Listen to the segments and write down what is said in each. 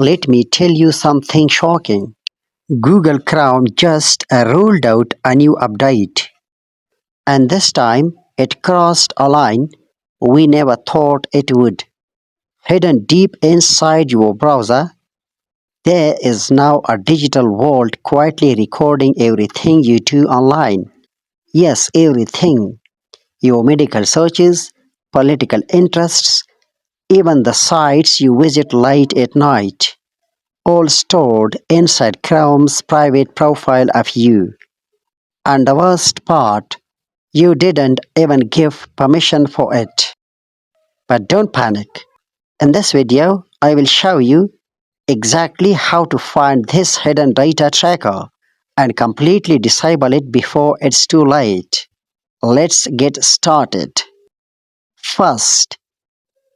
Let me tell you something shocking. Google Chrome just rolled out a new update, and this time it crossed a line we never thought it would. Hidden deep inside your browser, there is now a digital world quietly recording everything you do online. Yes, everything. Your medical searches, political interests, even the sites you visit late at night, all stored inside Chrome's private profile of you. And the worst part, you didn't even give permission for it. But don't panic. In this video, I will show you exactly how to find this hidden data tracker and completely disable it before it's too late. Let's get started. First,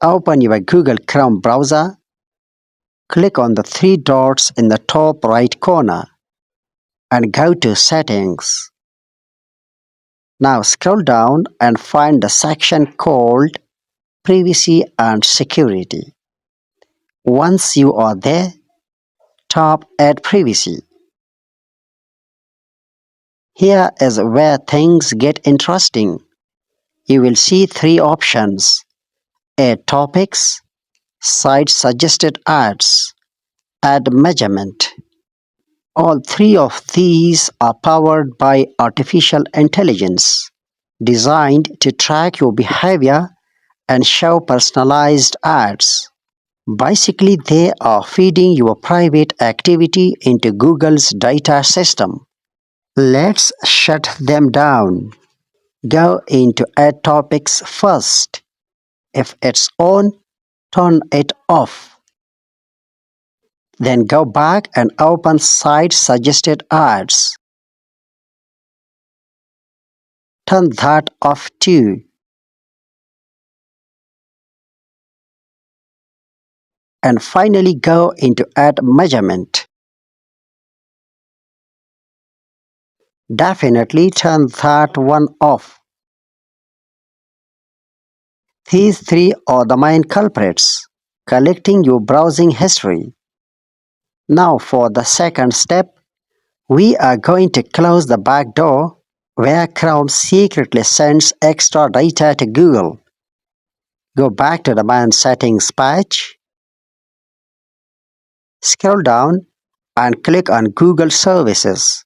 open your Google Chrome browser. Click on the three dots in the top right corner and go to Settings. Now scroll down and find the section called Privacy and Security. Once you are there, tap Add Privacy. Here is where things get interesting. You will see three options: Add Topics, Site Suggested Ads, Add Measurement. All three of these are powered by artificial intelligence, designed to track your behavior and show personalized ads. Basically, they are feeding your private activity into Google's data system. Let's shut them down. Go into Add Topics first. If it's on, turn it off. Then go back and open Site Suggested Ads. Turn that off too. And finally go into Add Measurement. Definitely turn that one off. These three are the main culprits, collecting your browsing history. Now for the second step, we are going to close the back door where Chrome secretly sends extra data to Google. Go back to the main settings page, scroll down and click on Google Services.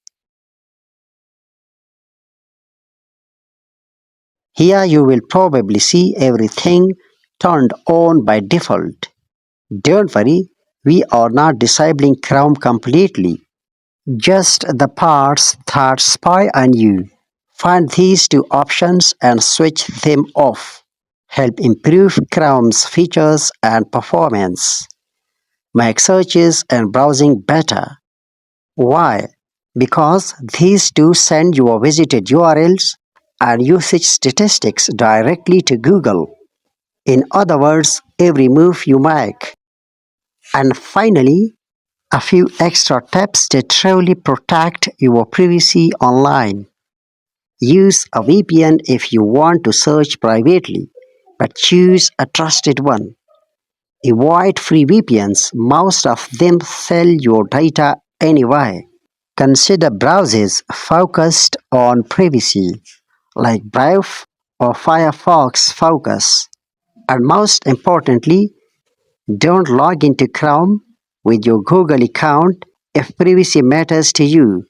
Here you will probably see everything turned on by default. Don't worry, we are not disabling Chrome completely, just the parts that spy on you. Find these two options and switch them off. Help improve Chrome's features and performance. Make searches and browsing better. Why? Because these two send your visited URLs and usage statistics directly to Google. In other words, every move you make. And finally, a few extra tips to truly protect your privacy online. Use a VPN if you want to search privately, but choose a trusted one. Avoid free VPNs, most of them sell your data anyway. Consider browsers focused on privacy, like Brave or Firefox Focus. And most importantly, don't log into Chrome with your Google account if privacy matters to you.